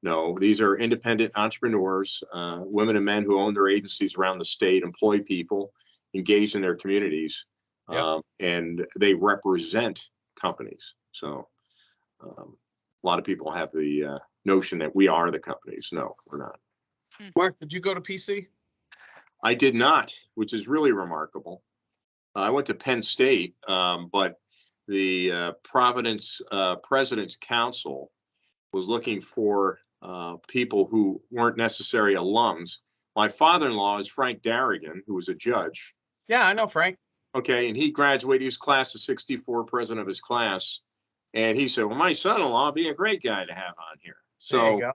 No, these are independent entrepreneurs, women and men who own their agencies around the state, employ people, engage in their communities, and they represent companies. So a lot of people have the notion that we are the companies. No, we're not. Mark, did you go to PC? I did not, which is really remarkable. I went to Penn State, but the Providence President's Council was looking for people who weren't necessarily alums. My father-in-law is Frank Darrigan, who was a judge. Yeah, I know Frank. Okay, and he graduated. He was class of '64, president of his class. And he said, well, my son-in-law would be a great guy to have on here. So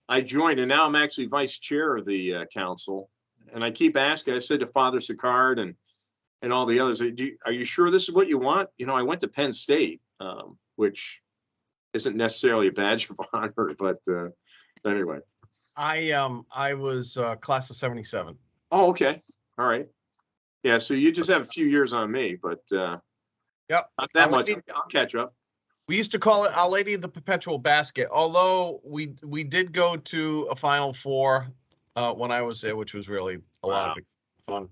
I joined, and now I'm actually vice chair of the council. And I keep asking, I said to Father Sicard and all the others, are you sure this is what you want? You know, I went to Penn State, which isn't necessarily a badge of honor, but anyway. I was class of '77. Oh, okay. All right. Yeah, so you just have a few years on me, but not that much. I'll catch up. We used to call it Our Lady of the Perpetual Basket, although we did go to a Final Four when I was there, which was really a lot of fun.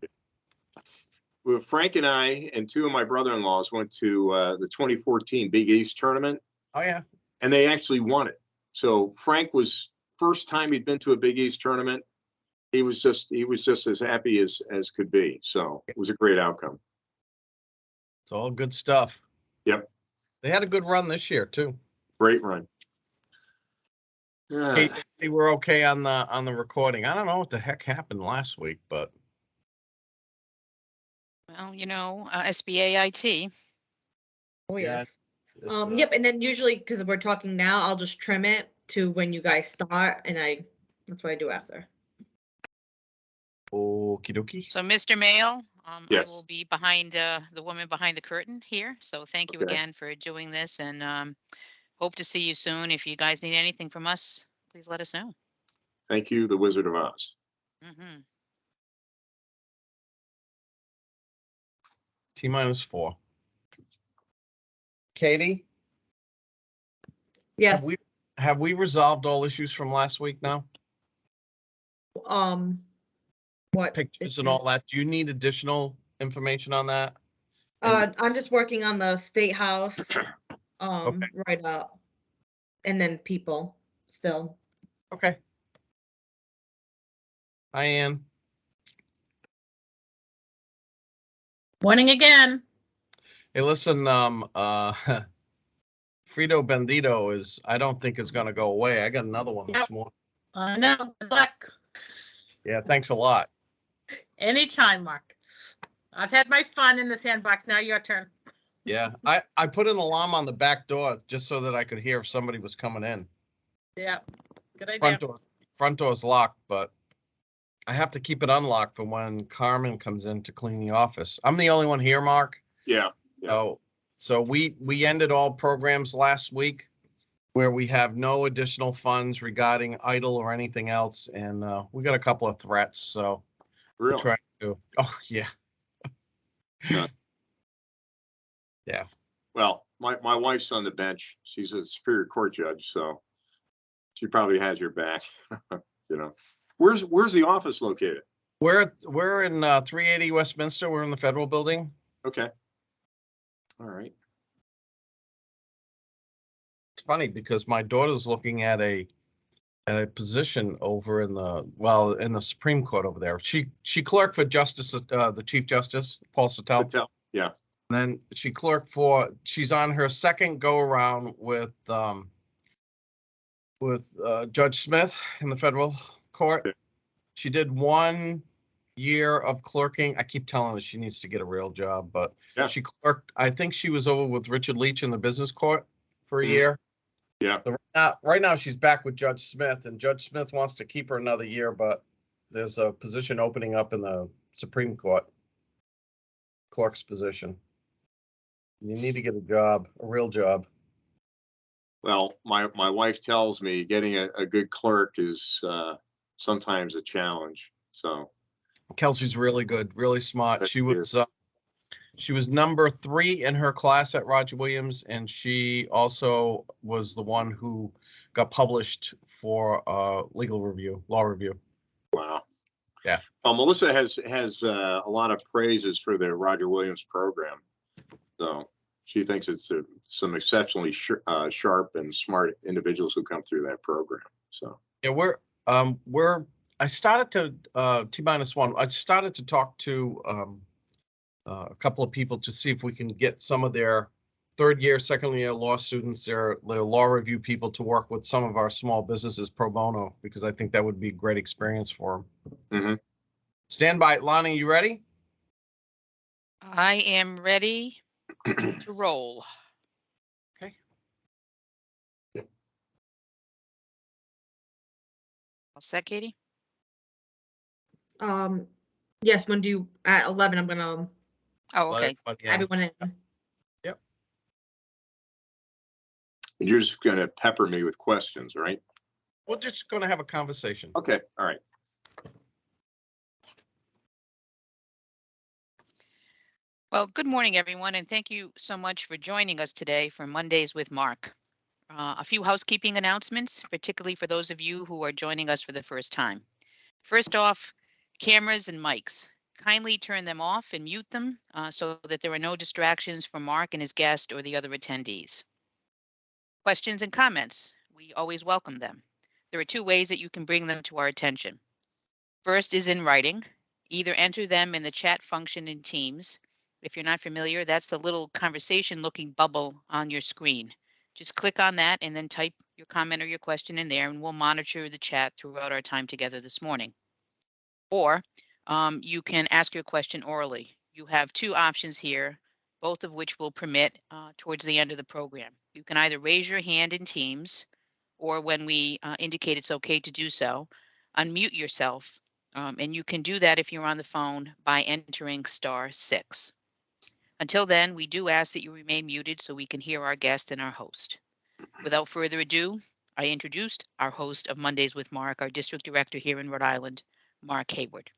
Well, Frank and I and two of my brother-in-laws went to the 2014 Big East tournament. Oh, yeah. And they actually won it. So Frank was first time he'd been to a Big East tournament. He was just as happy as could be. So it was a great outcome. It's all good stuff. Yep. They had a good run this year too. Great run. Kate, they were okay on the recording. I don't know what the heck happened last week, but well, you know, SBA IT. Oh yes. Yep, and then usually because we're talking now, I'll just trim it to when you guys start, and that's what I do after. Okie dokie. So, Mr. Mail, yes. I will be behind the woman behind the curtain here. So thank you again for doing this, and hope to see you soon. If you guys need anything from us, please let us know. Thank you, the Wizard of Oz. Mm-hmm. T-4. Katie? Yes. Have we resolved all issues from last week now? What? Pictures and all that. Do you need additional information on that? I'm just working on the State House, right up, and then people still. Okay. Hi, Ann. Morning again. Hey, listen, Frito Bandito I don't think it's gonna go away. I got another one this morning. I know. Good luck. Yeah, thanks a lot. Anytime, Mark. I've had my fun in the sandbox. Now your turn. Yeah, I put an alarm on the back door just so that I could hear if somebody was coming in. Yeah, good idea. Front door's locked, but I have to keep it unlocked for when Carmen comes in to clean the office. I'm the only one here, Mark. Yeah. So we ended all programs last week where we have no additional funds regarding idle or anything else, and we got a couple of threats. So really? we're trying to. Oh yeah. Yeah. Well, my wife's on the bench. She's a Superior Court judge, so she probably has your back. You know, where's the office located? We're in 380 Westminster. We're in the federal building. Okay. All right. It's funny because my daughter's looking at a position over in the Supreme Court over there. She clerked for Justice, the Chief Justice Paul Sattel. Yeah. And then she clerked she's on her second go around with Judge Smith in the federal court. Okay. She did 1 year of clerking. I keep telling her she needs to get a real job, but she clerked. I think she was over with Richard Leach in the business court for a year. Yeah. So right now she's back with Judge Smith, and Judge Smith wants to keep her another year, but there's a position opening up in the Supreme Court, clerk's position. You need to get a job, a real job. Well, my wife tells me getting a good clerk is sometimes a challenge. So Kelsey's really good, really smart. She She was number 3 in her class at Roger Williams, and she also was the one who got published for legal review, law review. Wow. Yeah. Melissa has a lot of praises for the Roger Williams program. So she thinks it's some exceptionally sharp and smart individuals who come through that program. So yeah, I started to T-1. I started to talk to a couple of people to see if we can get some of their third year, second year law students, their law review people to work with some of our small businesses pro bono, because I think that would be a great experience for them. Mm-hmm. Stand by. Lonnie, you ready? I am ready to roll. Okay. All set, Katie? Yes, when do you, at 11, I'm gonna Oh, okay. everyone in. Yep. And you're just going to pepper me with questions, right? We're just going to have a conversation. Okay. All right. Well, good morning, everyone, and thank you so much for joining us today for Mondays with Mark. A few housekeeping announcements, particularly for those of you who are joining us for the first time. First off, cameras and mics. Kindly turn them off and mute them so that there are no distractions from Mark and his guest or the other attendees. Questions and comments, we always welcome them. There are 2 ways that you can bring them to our attention. First is in writing. Either enter them in the chat function in Teams. If you're not familiar, that's the little conversation looking bubble on your screen. Just click on that and then type your comment or your question in there, and we'll monitor the chat throughout our time together this morning. Or you can ask your question orally. You have 2 options here, both of which will permit towards the end of the program. You can either raise your hand in Teams, or when we indicate it's okay to do so, unmute yourself. And you can do that if you're on the phone by entering *6. Until then, we do ask that you remain muted so we can hear our guest and our host. Without further ado, I introduced our host of Mondays with Mark, our district director here in Rhode Island, Mark Hayward.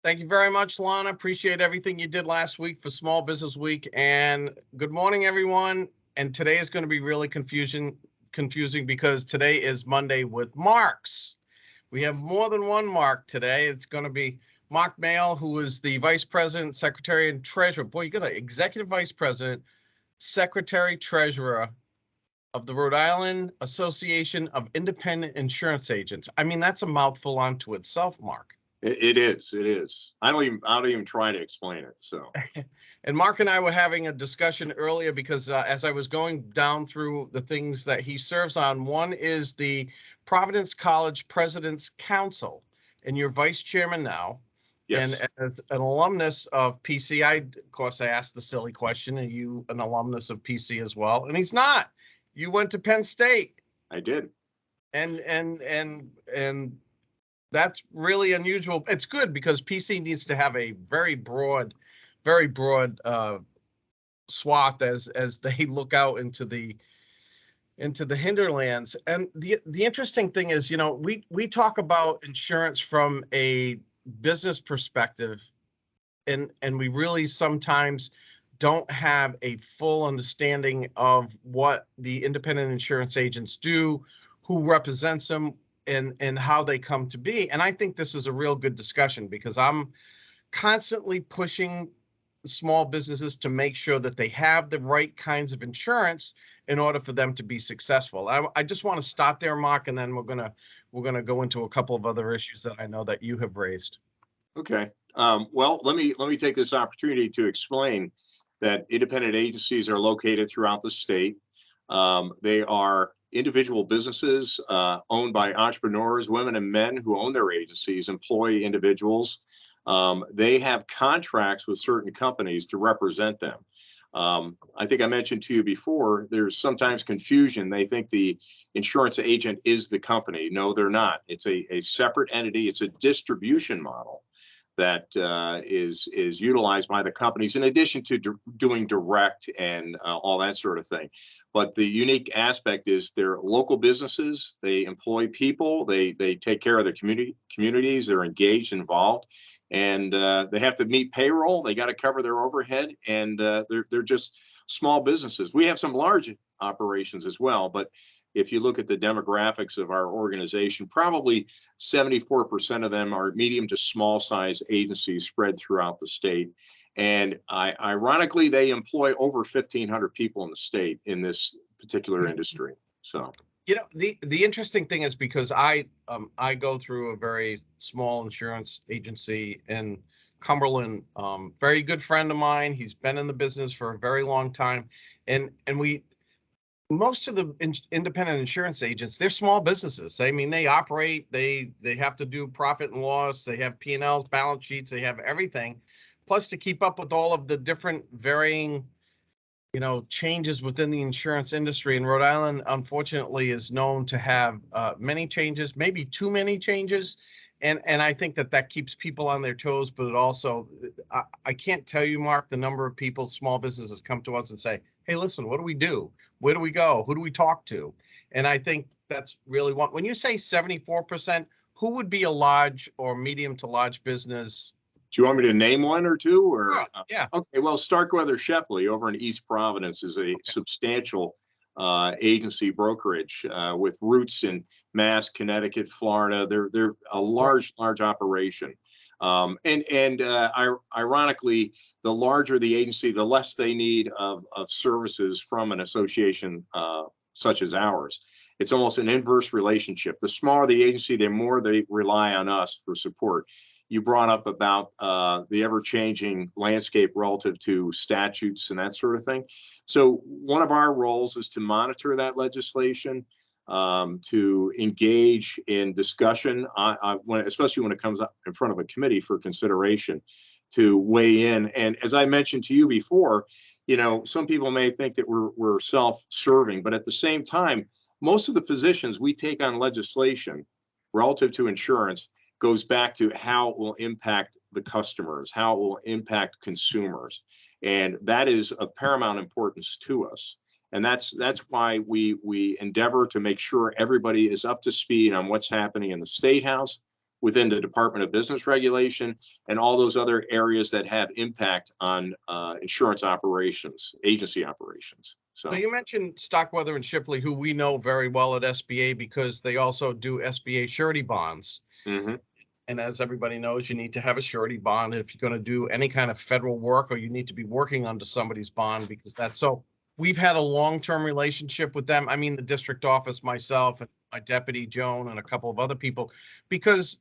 Thank you very much, Lana. Appreciate everything you did last week for Small Business Week. And good morning, everyone. And today is going to be really confusing because today is Monday with Marks. We have more than one Mark today. It's going to be Mark Mail, who is the Vice President, Secretary, and Treasurer. Boy, you got an Executive Vice President, Secretary, Treasurer of the Rhode Island Association of Independent Insurance Agents. I mean, that's a mouthful unto itself, Mark. It is. It is. I don't even try to explain it. So. And Mark and I were having a discussion earlier because as I was going down through the things that he serves on, one is the Providence College President's Council, and you're vice chairman now. Yes. And as an alumnus of PC, of course, I asked the silly question, are you an alumnus of PC as well? And he's not. You went to Penn State. I did. And that's really unusual. It's good because PC needs to have a very broad swath as they look out into the hinterlands. And the interesting thing is, you know, we talk about insurance from a business perspective, and we really sometimes don't have a full understanding of what the independent insurance agents do, who represents them, and how they come to be. And I think this is a real good discussion because I'm constantly pushing small businesses to make sure that they have the right kinds of insurance in order for them to be successful. I just want to start there, Mark, and then we're gonna go into a couple of other issues that I know that you have raised. Okay. Well, let me take this opportunity to explain that independent agencies are located throughout the state. They are individual businesses owned by entrepreneurs, women and men who own their agencies, employ individuals. They have contracts with certain companies to represent them. I think I mentioned to you before, there's sometimes confusion. They think the insurance agent is the company. No, they're not. It's a separate entity. It's a distribution model that is utilized by the companies in addition to doing direct and all that sort of thing. But the unique aspect is they're local businesses. They employ people. They take care of the communities. They're engaged, involved, and they have to meet payroll. They got to cover their overhead, and they're just small businesses. We have some large operations as well, but if you look at the demographics of our organization, probably 74% of them are medium to small size agencies spread throughout the state. And ironically, they employ over 1,500 people in the state in this particular industry. So, you know, the interesting thing is because I go through a very small insurance agency in Cumberland. Very good friend of mine. He's been in the business for a very long time, and most of the independent insurance agents, they're small businesses. I mean, they operate, they have to do profit and loss, they have P&Ls, balance sheets, they have everything. Plus, to keep up with all of the different varying, you know, changes within the insurance industry. And Rhode Island, unfortunately, is known to have many changes, maybe too many changes. And I think that keeps people on their toes, but it also, I can't tell you, Mark, the number of people, small businesses come to us and say, hey, listen, what do we do? Where do we go? Who do we talk to? And I think that's really when you say 74%, who would be a large or medium to large business? Do you want me to name one or two? Or yeah. Okay, well, Starkweather Shepley over in East Providence is a substantial agency brokerage with roots in Mass, Connecticut, Florida. They're a large operation. Ironically, the larger the agency, the less they need of services from an association such as ours. It's almost an inverse relationship. The smaller the agency, the more they rely on us for support. You brought up about the ever-changing landscape relative to statutes and that sort of thing. So one of our roles is to monitor that legislation, to engage in discussion, especially when it comes up in front of a committee for consideration, to weigh in. And as I mentioned to you before, you know, some people may think that we're self-serving, but at the same time, most of the positions we take on legislation relative to insurance goes back to how it will impact the customers, how it will impact consumers. And that is of paramount importance to us. And that's why we endeavor to make sure everybody is up to speed on what's happening in the State House, within the Department of Business Regulation, and all those other areas that have impact on insurance operations, agency operations. So you mentioned Starkweather and Shipley, who we know very well at SBA because they also do SBA surety bonds. Mm-hmm. And as everybody knows, you need to have a surety bond if you're going to do any kind of federal work, or you need to be working under somebody's bond, because that's so. We've had a long-term relationship with them. I mean, the district office, myself and my deputy Joan and a couple of other people, because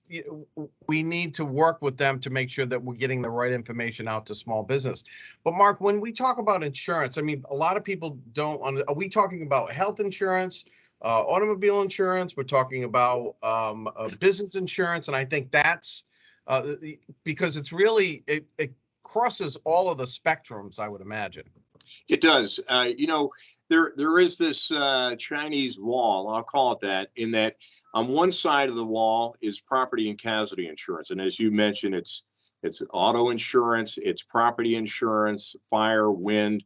we need to work with them to make sure that we're getting the right information out to small business. But Mark, when we talk about insurance, I mean, a lot of people don't. Are we talking about health insurance? Automobile insurance, we're talking about business insurance, and I think that's because it's really it crosses all of the spectrums, I would imagine. It does. You know, there is this Chinese wall, I'll call it that, in that on one side of the wall is property and casualty insurance, and as you mentioned, it's auto insurance, it's property insurance, fire, wind,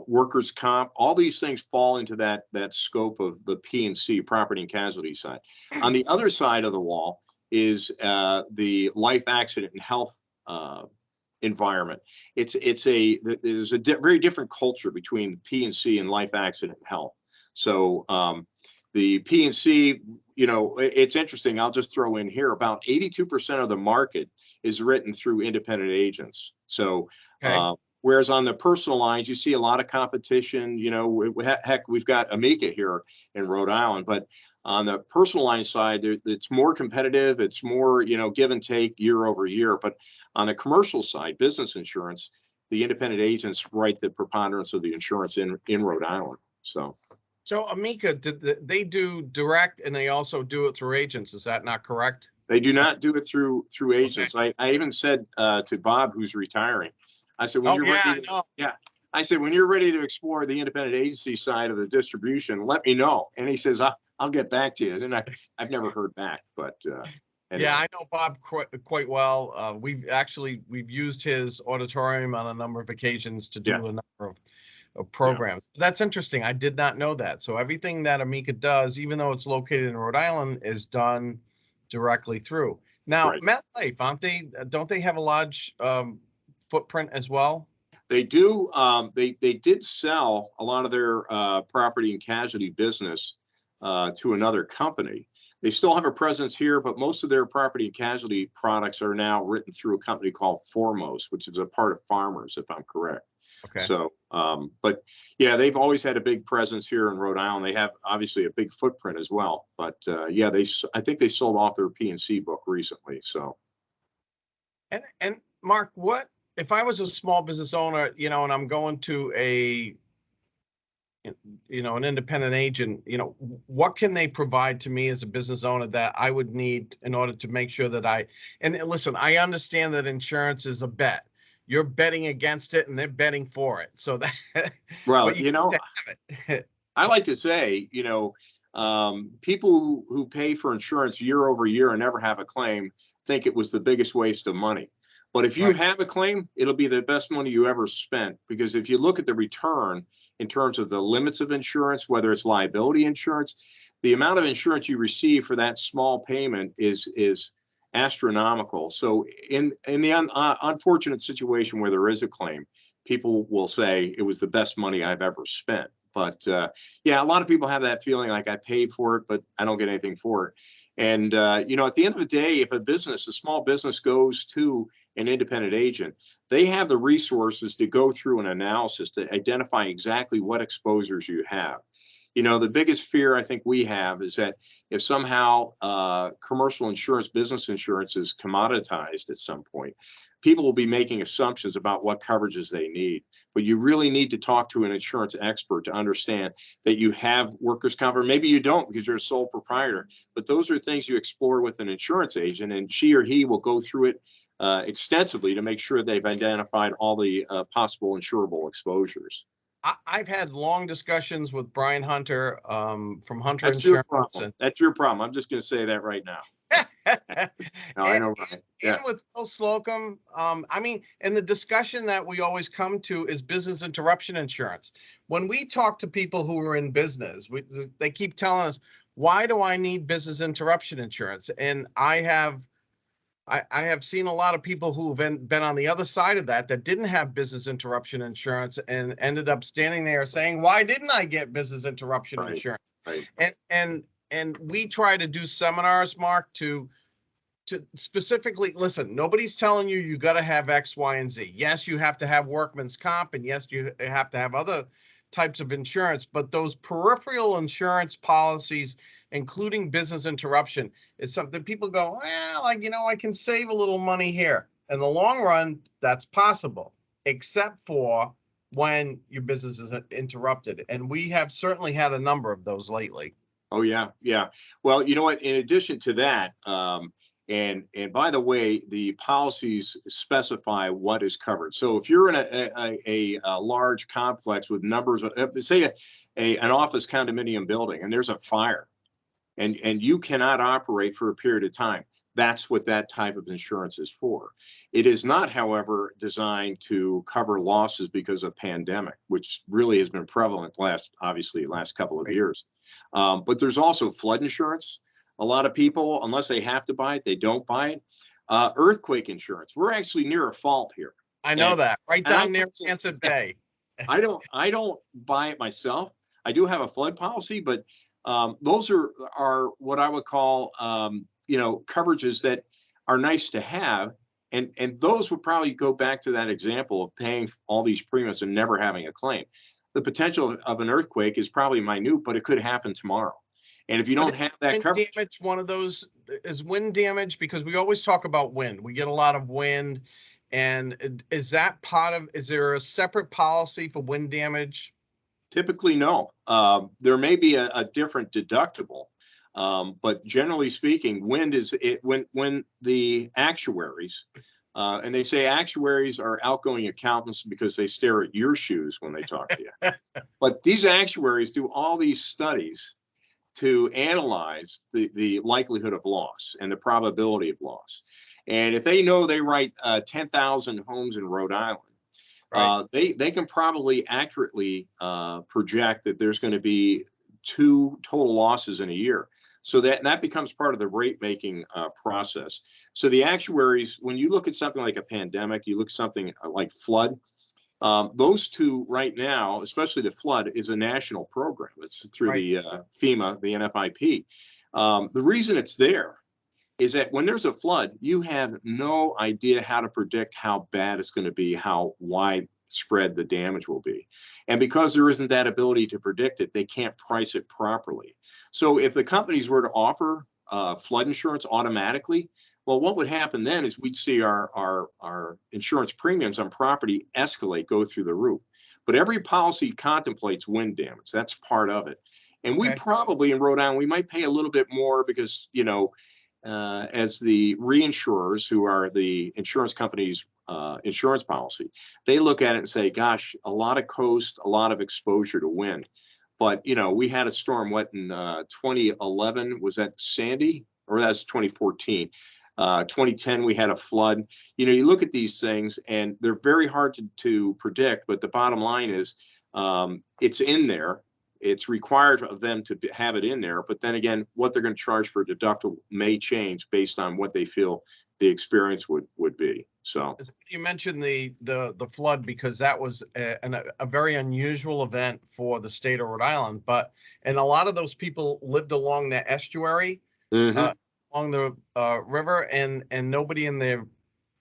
workers' comp. All these things fall into that scope of the P&C, property and casualty side. On the other side of the wall is the life, accident, and health environment. There's a very different culture between P&C and life, accident, and health. So the P&C, you know, it's interesting. I'll just throw in here about 82% of the market is written through independent agents. So whereas on the personal lines, you see a lot of competition. You know, heck, we've got Amica here in Rhode Island, but on the personal line side, it's more competitive. It's more, you know, give and take year over year. But on the commercial side, business insurance, the independent agents write the preponderance of the insurance in Rhode Island. So Amica, they do direct, and they also do it through agents. Is that not correct? They do not do it through agents. Okay. I even said to Bob, who's retiring, I said, when you're ready to, I said, when you're ready to explore the independent agency side of the distribution, let me know. And he says, I'll get back to you. And I've never heard back, but anyway. Yeah, I know Bob quite well. We've used his auditorium on a number of occasions to do a number of programs. Yeah. That's interesting. I did not know that. So everything that Amica does, even though it's located in Rhode Island, is done directly through. Now, Right. MetLife, don't they have a large footprint as well? They do. They did sell a lot of their property and casualty business to another company. They still have a presence here, but most of their property and casualty products are now written through a company called Foremost, which is a part of Farmers, if I'm correct. Okay. So, but yeah, they've always had a big presence here in Rhode Island. They have obviously a big footprint as well. But yeah, I think they sold off their P&C book recently. So. And Mark, what if I was a small business owner, you know, and I'm going to an independent agent, you know, what can they provide to me as a business owner that I would need in order to make sure that and listen, I understand that insurance is a bet. You're betting against it and they're betting for it. So that, Well, you know, I like to say, people who pay for insurance year over year and never have a claim think it was the biggest waste of money. But if you have a claim, it'll be the best money you ever spent, because if you look at the return in terms of the limits of insurance, whether it's liability insurance, the amount of insurance you receive for that small payment is astronomical. So in the unfortunate situation where there is a claim, people will say it was the best money I've ever spent. But yeah, a lot of people have that feeling like I paid for it, but I don't get anything for it. And, at the end of the day, if a small business goes to an independent agent, they have the resources to go through an analysis to identify exactly what exposures you have. The biggest fear I think we have is that if somehow commercial insurance, business insurance is commoditized at some point, people will be making assumptions about what coverages they need. But you really need to talk to an insurance expert to understand that you have workers' comp, or maybe you don't because you're a sole proprietor. But those are things you explore with an insurance agent, and she or he will go through it extensively to make sure they've identified all the possible insurable exposures. I've had long discussions with Brian Hunter from Hunter That's Insurance. your problem. That's your problem. I'm just going to say that right now. No, I know, Brian. Yeah. And with Phil Slocum, and the discussion that we always come to is business interruption insurance. When we talk to people who are in business, they keep telling us, why do I need business interruption insurance? And I have seen a lot of people who've been on the other side of that didn't have business interruption insurance and ended up standing there saying, why didn't I get business interruption insurance? Right. And we try to do seminars, Mark, to specifically listen. Nobody's telling you got to have X, Y, and Z. Yes, you have to have workman's comp, and yes, you have to have other types of insurance, but those peripheral insurance policies, including business interruption, is something people go, well, I can save a little money here. In the long run, that's possible, except for when your business is interrupted. And we have certainly had a number of those lately. Oh, yeah. Yeah. Well, you know what? In addition to that, and by the way, the policies specify what is covered. So if you're in a large complex with numbers of, say, an office condominium building, and there's a fire, and you cannot operate for a period of time, that's what that type of insurance is for. It is not, however, designed to cover losses because of pandemic, which really has been prevalent last couple of years. But there's also flood insurance. A lot of people, unless they have to buy it, they don't buy it. Earthquake insurance. We're actually near a fault here. I know that. Right down near Kansas Bay. I don't buy it myself. I do have a flood policy, but those are what I would call coverages that are nice to have, and those would probably go back to that example of paying all these premiums and never having a claim. The potential of an earthquake is probably minute, but it could happen tomorrow. And if you don't have that coverage, damage, one of those is wind damage, because we always talk about wind. We get a lot of wind, and is there a separate policy for wind damage? Typically, no. There may be a different deductible, but generally speaking, wind is when the actuaries, and they say actuaries are outgoing accountants because they stare at your shoes when they talk to you. But these actuaries do all these studies to analyze the likelihood of loss and the probability of loss. And if they know they write 10,000 homes in Rhode Island, right, they can probably accurately project that there's going to be 2 total losses in a year. So that becomes part of the rate making process. So the actuaries, when you look at something like a pandemic, you look at something like flood, those 2 right now, especially the flood, is a national program. It's through the FEMA, the NFIP. The reason it's there is that when there's a flood, you have no idea how to predict how bad it's going to be, how widespread the damage will be. And because there isn't that ability to predict it, they can't price it properly. So if the companies were to offer flood insurance automatically, well, what would happen then is we'd see our insurance premiums on property escalate, go through the roof. But every policy contemplates wind damage. That's part of it. And we probably in Rhode Island, we might pay a little bit more because, you know, as the reinsurers, who are the insurance company's insurance policy, they look at it and say, gosh, a lot of coast, a lot of exposure to wind. But, you know, we had a storm, what, in 2011, was that Sandy? Or that's 2014. 2010, we had a flood. You know, you look at these things and they're very hard to predict, but the bottom line is it's in there. It's required of them to have it in there. But then again, what they're going to charge for a deductible may change based on what they feel the experience would be. So you mentioned the flood because that was a very unusual event for the state of Rhode Island. And a lot of those people lived along the estuary, along the river, and nobody in their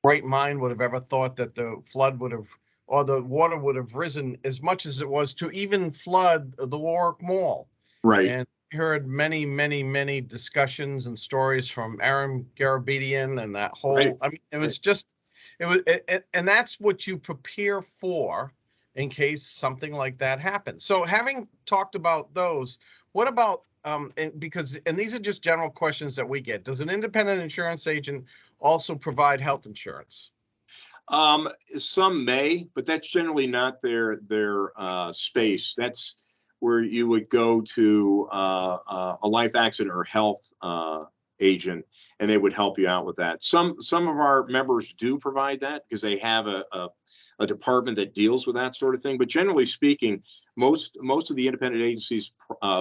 right mind would have ever thought that the flood would have, or the water would have risen as much as it was to even flood the Warwick Mall. Right. And we heard many, many, many discussions and stories from Aaron Garabedian and that whole, I mean, it was just, and that's what you prepare for in case something like that happens. So having talked about those, what about, and these are just general questions that we get. Does an independent insurance agent also provide health insurance? Some may, but that's generally not their space. That's where you would go to a life accident or health agent, and they would help you out with that. Some of our members do provide that because they have a department that deals with that sort of thing. But generally speaking, most of the independent agencies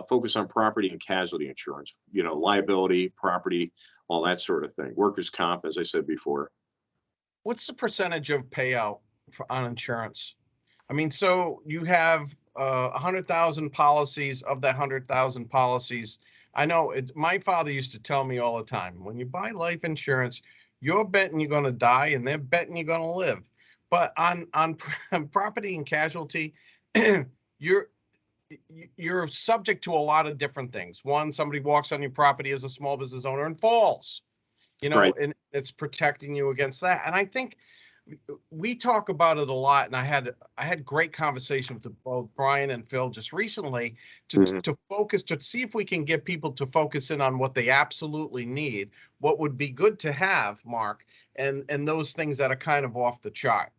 focus on property and casualty insurance. You know, liability, property, all that sort of thing. Workers' comp, as I said before. What's the percentage of payout on insurance? I mean, so you have 100,000 policies. Of that 100,000 policies, I know my father used to tell me all the time, when you buy life insurance, you're betting you're going to die and they're betting you're going to live. But on property and casualty, you're subject to a lot of different things. One, somebody walks on your property as a small business owner and falls. You know, and it's protecting you against that. And I think we talk about it a lot. And I had great conversation with both Brian and Phil just recently to focus, to see if we can get people to focus in on what they absolutely need, what would be good to have, Mark, and those things that are kind of off the chart.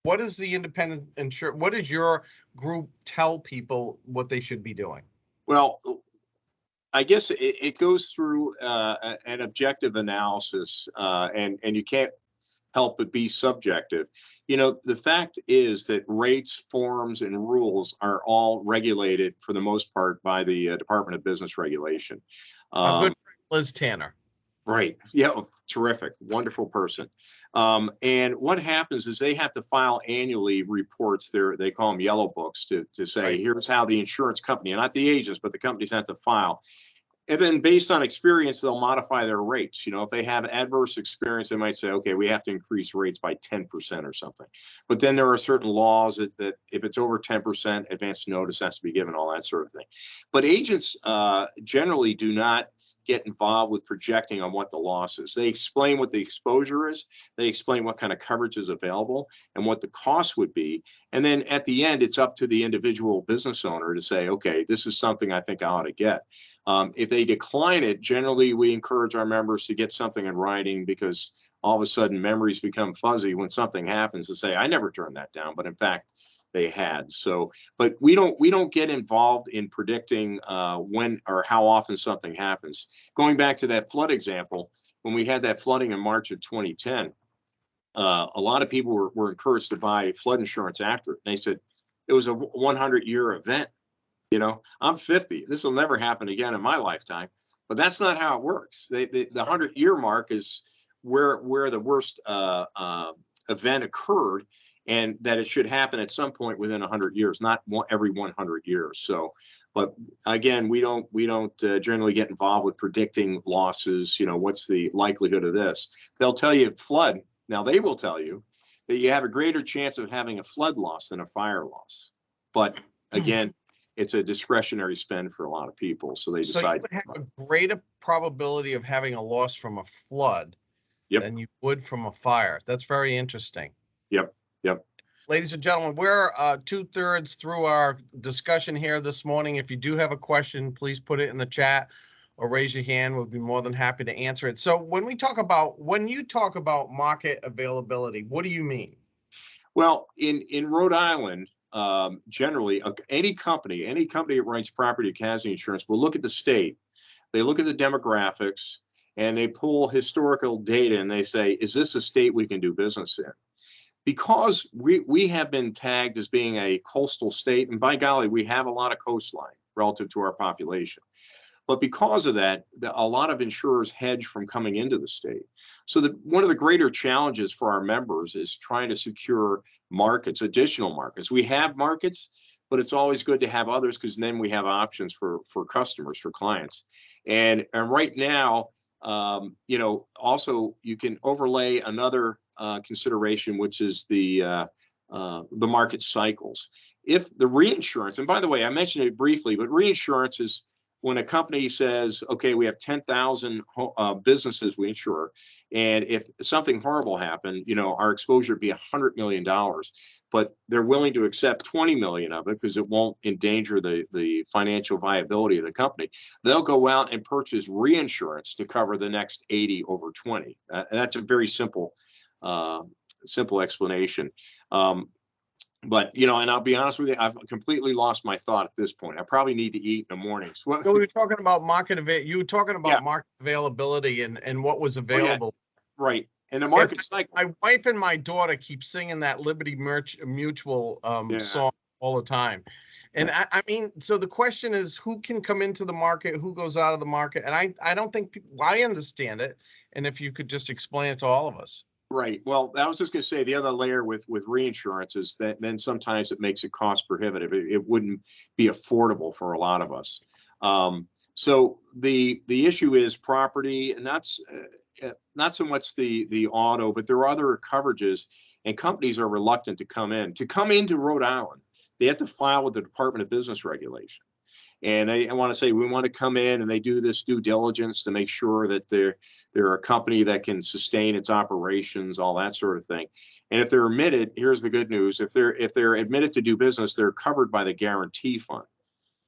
What is the independent insurance? What does your group tell people what they should be doing? Well, I guess it goes through an objective analysis, and you can't help but be subjective. You know, the fact is that rates, forms, and rules are all regulated for the most part by the Department of Business Regulation. Our good friend Liz Tanner. Right. Yeah. Terrific. Wonderful person. And what happens is they have to file annually reports. They call them yellow books to say, here's how the insurance company, and not the agents, but the companies have to file. And then based on experience, they'll modify their rates. You know, if they have adverse experience, they might say, okay, we have to increase rates by 10% or something. But then there are certain laws that if it's over 10%, advance notice has to be given, all that sort of thing. But agents generally do not get involved with projecting on what the loss is. They explain what the exposure is. They explain what kind of coverage is available and what the cost would be. And then at the end, it's up to the individual business owner to say, okay, this is something I think I ought to get. If they decline it, generally we encourage our members to get something in writing, because all of a sudden memories become fuzzy when something happens, to say, I never turned that down, but in fact, they had. So, but we don't get involved in predicting when or how often something happens. Going back to that flood example, when we had that flooding in March of 2010, a lot of people were encouraged to buy flood insurance after it. And they said it was a 100-year event. You know, I'm 50. This will never happen again in my lifetime, but that's not how it works. The 100-year mark is where the worst event occurred, and that it should happen at some point within 100 years, not every 100 years. So, but again, we don't generally get involved with predicting losses. You know, what's the likelihood of this? They'll tell you flood. Now they will tell you that you have a greater chance of having a flood loss than a fire loss. But again, it's a discretionary spend for a lot of people, so they decide. So you would have a greater probability of having a loss from a flood than you would from a fire. That's very interesting. Yep. Ladies and gentlemen, we're 2/3 through our discussion here this morning. If you do have a question, please put it in the chat or raise your hand. We'll be more than happy to answer it. So when you talk about market availability, what do you mean? Well, in Rhode Island, generally, any company that writes property or casualty insurance will look at the state. They look at the demographics and they pull historical data and they say, is this a state we can do business in? Because we have been tagged as being a coastal state, and by golly, we have a lot of coastline relative to our population. But because of that, a lot of insurers hedge from coming into the state. So one of the greater challenges for our members is trying to secure markets, additional markets. We have markets, but it's always good to have others because then we have options for customers, for clients. And right now, you know, also you can overlay another consideration, which is the market cycles. If the reinsurance, and by the way, I mentioned it briefly, but reinsurance is when a company says, okay, we have 10,000 businesses we insure, and if something horrible happened, you know, our exposure would be $100 million, but they're willing to accept 20 million of it because it won't endanger the financial viability of the company. They'll go out and purchase reinsurance to cover the next 80 over 20. And that's a very simple explanation. But, you know, and I'll be honest with you, I've completely lost my thought at this point. I probably need to eat in the mornings. So we were talking about market availability and what was available. Oh, yeah. Right. And the market cycle. My wife and my daughter keep singing that Liberty Mutual song all the time. And I mean, so the question is, who can come into the market, who goes out of the market? And I don't think I understand it. And if you could just explain it to all of us. Right. Well, I was just going to say the other layer with reinsurance is that then sometimes it makes it cost prohibitive. It wouldn't be affordable for a lot of us. So the issue is property, and that's not so much the auto, but there are other coverages, and companies are reluctant to come in. To come into Rhode Island, they have to file with the Department of Business Regulation. And I want to say we want to come in and they do this due diligence to make sure that they're a company that can sustain its operations, all that sort of thing. And if they're admitted, here's the good news: if they're admitted to do business, they're covered by the guarantee fund,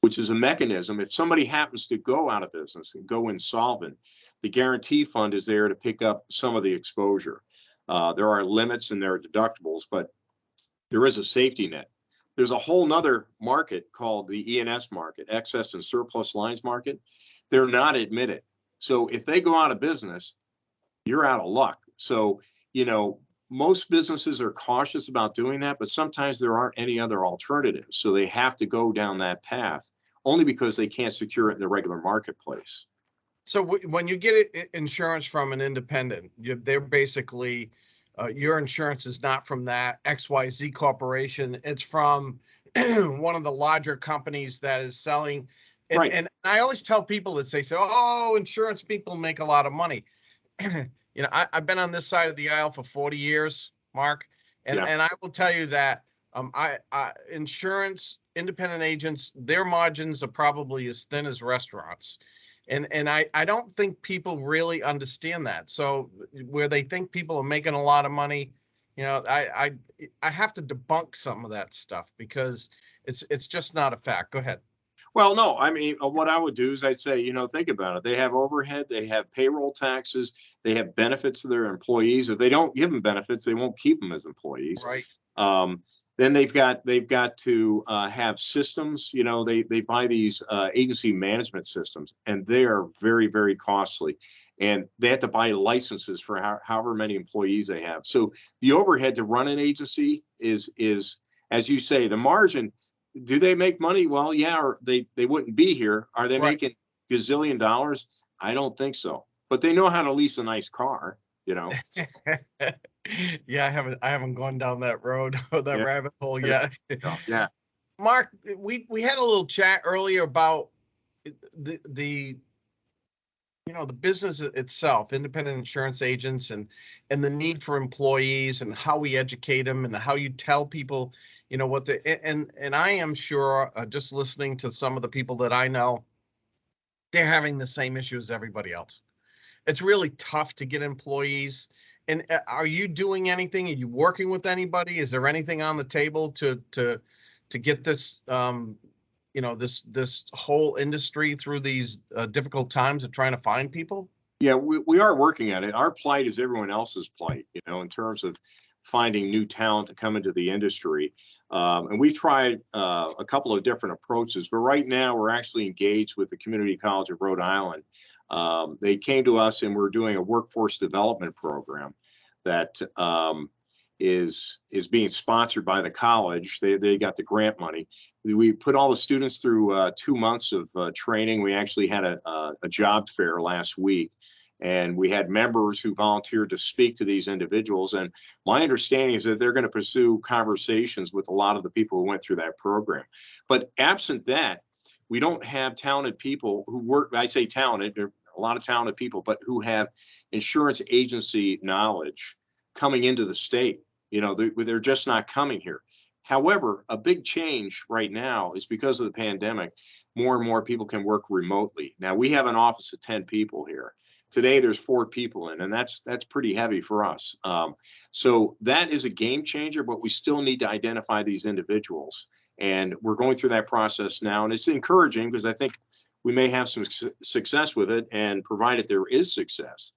which is a mechanism. If somebody happens to go out of business and go insolvent, the guarantee fund is there to pick up some of the exposure. There are limits and there are deductibles, but there is a safety net. There's a whole nother market called the E&S market, excess and surplus lines market. They're not admitted. So if they go out of business, you're out of luck. So, you know, most businesses are cautious about doing that, but sometimes there aren't any other alternatives. So they have to go down that path only because they can't secure it in the regular marketplace. So when you get insurance from an independent, they're basically, your insurance is not from that XYZ corporation. It's from one of the larger companies that is selling. And, right. And I always tell people that they say, oh, insurance people make a lot of money. You know, I've been on this side of the aisle for 40 years, Mark. And I will tell you that insurance independent agents, their margins are probably as thin as restaurants. And I don't think people really understand that. So where they think people are making a lot of money, you know, I have to debunk some of that stuff because it's just not a fact. Go ahead. Well, no, I mean, what I would do is I'd say, you know, think about it. They have overhead, they have payroll taxes, they have benefits to their employees. If they don't give them benefits, they won't keep them as employees. Right. Then they've got to have systems. You know, they buy these agency management systems, and they are very, very costly. And they have to buy licenses for however many employees they have. So the overhead to run an agency is, as you say, the margin. do they make money? Well, yeah, or they wouldn't be here. Are they making gazillion dollars? I don't think so. But they know how to lease a nice car, you know. Yeah, I haven't gone down that road or that rabbit hole yet. Yeah. Mark, we had a little chat earlier about the the business itself, independent insurance agents, and the need for employees, and how we educate them, and how you tell people, what and I am sure, just listening to some of the people that I know, they're having the same issues as everybody else. It's really tough to get employees. And are you doing anything? Are you working with anybody? Is there anything on the table to get this this whole industry through these difficult times of trying to find people? Yeah, we are working at it. Our plight is everyone else's plight, in terms of finding new talent to come into the industry. And we've tried a couple of different approaches, but right now we're actually engaged with the Community College of Rhode Island. They came to us and we're doing a workforce development program that is being sponsored by the college. They got the grant money. We put all the students through 2 months of training. We actually had a job fair last week, and we had members who volunteered to speak to these individuals. And my understanding is that they're going to pursue conversations with a lot of the people who went through that program. But absent that, we don't have talented people who work. I say talented, there are a lot of talented people, but who have insurance agency knowledge coming into the state. They're just not coming here. However, a big change right now is because of the pandemic, more and more people can work remotely. Now, we have an office of 10 people here. Today, there's 4 people in, and that's pretty heavy for us. So that is a game changer, but we still need to identify these individuals. And we're going through that process now, and it's encouraging because I think we may have some success with it, and provided there is success,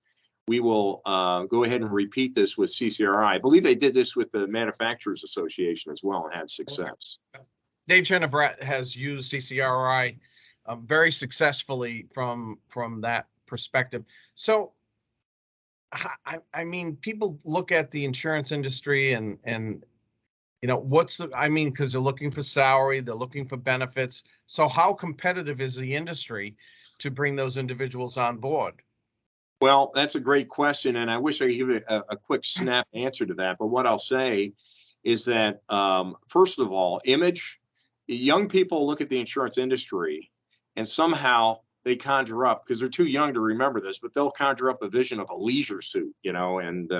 we will go ahead and repeat this with CCRI. I believe they did this with the Manufacturers Association as well and had success. Dave Chenevret has used CCRI very successfully from that perspective. So, I mean, people look at the insurance industry and because they're looking for salary, they're looking for benefits. So how competitive is the industry to bring those individuals on board? Well, that's a great question, and I wish I could give a quick snap answer to that. But what I'll say is that, first of all, image. Young people look at the insurance industry, and somehow they conjure up, because they're too young to remember this, but they'll conjure up a vision of a leisure suit, and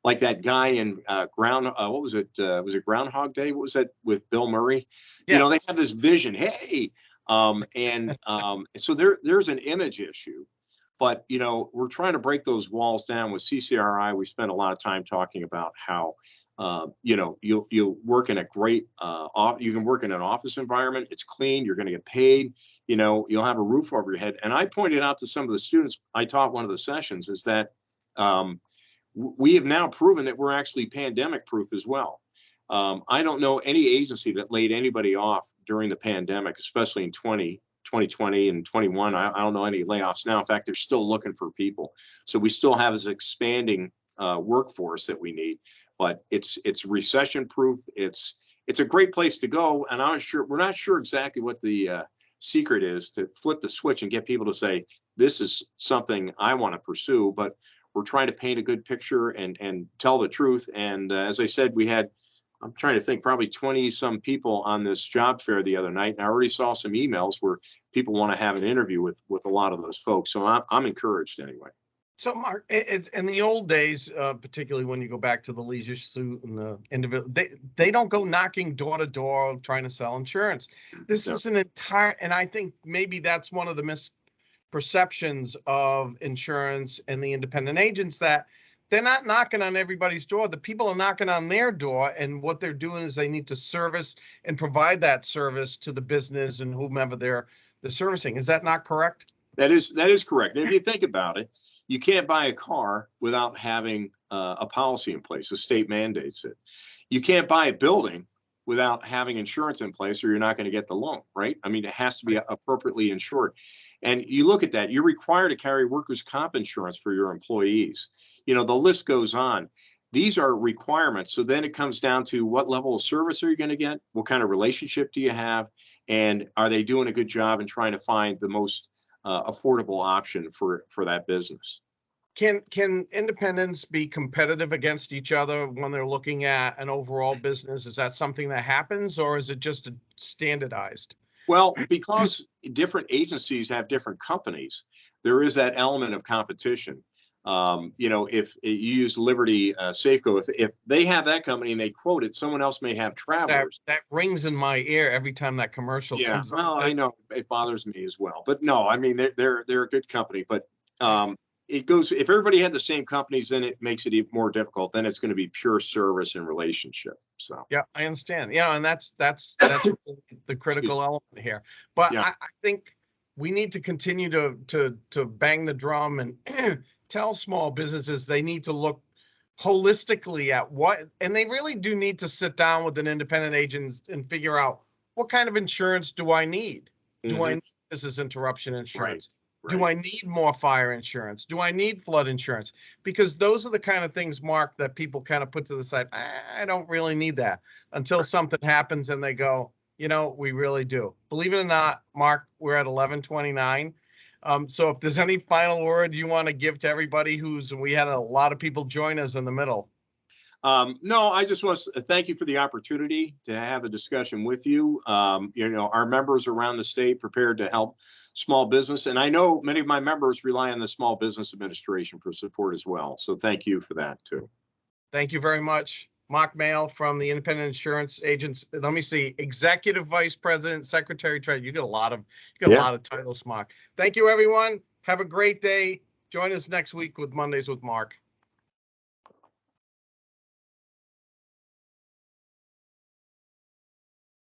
like that guy in what was it? Was it Groundhog Day? What was that with Bill Murray? Yeah. They have this vision. Hey, so there's an image issue. But, we're trying to break those walls down with CCRI. We spent a lot of time talking about how, you'll work in a great, you can work in an office environment. It's clean. You're going to get paid. You'll have a roof over your head. And I pointed out to some of the students, I taught one of the sessions, is that we have now proven that we're actually pandemic proof as well. I don't know any agency that laid anybody off during the pandemic, especially in 2020 and 21. I don't know any layoffs now. In fact, they're still looking for people. So we still have this expanding workforce that we need, but it's recession proof. It's a great place to go. And we're not sure exactly what the secret is to flip the switch and get people to say, this is something I want to pursue, but we're trying to paint a good picture and tell the truth. And as I said, I'm trying to think, probably 20 some people on this job fair the other night. And I already saw some emails where people want to have an interview with a lot of those folks. So I'm encouraged anyway. So Mark, in the old days, particularly when you go back to the leisure suit and the individual, they don't go knocking door to door trying to sell insurance. This is an entire, and I think maybe that's one of the misperceptions of insurance and the independent agents, that they're not knocking on everybody's door. The people are knocking on their door, and what they're doing is they need to service and provide that service to the business and whomever they're servicing. Is that not correct? That is correct. And if you think about it, you can't buy a car without having a policy in place. The state mandates it. You can't buy a building without having insurance in place, or you're not going to get the loan, right? I mean, it has to be appropriately insured. And you look at that, you're required to carry workers' comp insurance for your employees. The list goes on. these are requirements. So then it comes down to what level of service are you going to get? What kind of relationship do you have? And are they doing a good job in trying to find the most affordable option for that business? Can independents be competitive against each other when they're looking at an overall business? Is that something that happens, or is it just standardized? Well, because different agencies have different companies, there is that element of competition. You know, if you use Liberty Safeco, if they have that company and they quote it, someone else may have Travelers. That rings in my ear every time that commercial comes well, up. I know it bothers me as well, but no, I mean, they're a good company, but it goes, if everybody had the same companies, then it makes it even more difficult. Then it's going to be pure service and relationship. So yeah, I understand. Yeah, and that's the critical element here. But yeah. I think we need to continue to bang the drum and tell small businesses they need to look holistically at what, and they really do need to sit down with an independent agent and figure out, what kind of insurance do I need? Do I need business interruption insurance? Do I need more fire insurance? Do I need flood insurance? Because those are the kind of things, Mark, that people kind of put to the side. I don't really need that until something happens and they go, you know, we really do. Believe it or not, Mark, we're at 11:29. So if there's any final word you want to give to everybody we had a lot of people join us in the middle. No, I just want to thank you for the opportunity to have a discussion with you. You know, our members around the state prepared to help small business. And I know many of my members rely on the Small Business Administration for support as well. So thank you for that too. Thank you very much. Mark Mail from the Independent Insurance Agents. Let me see, Executive Vice President, Secretary Treasurer. You get a lot of titles, Mark. Thank you, everyone. Have a great day. Join us next week with Mondays with Mark.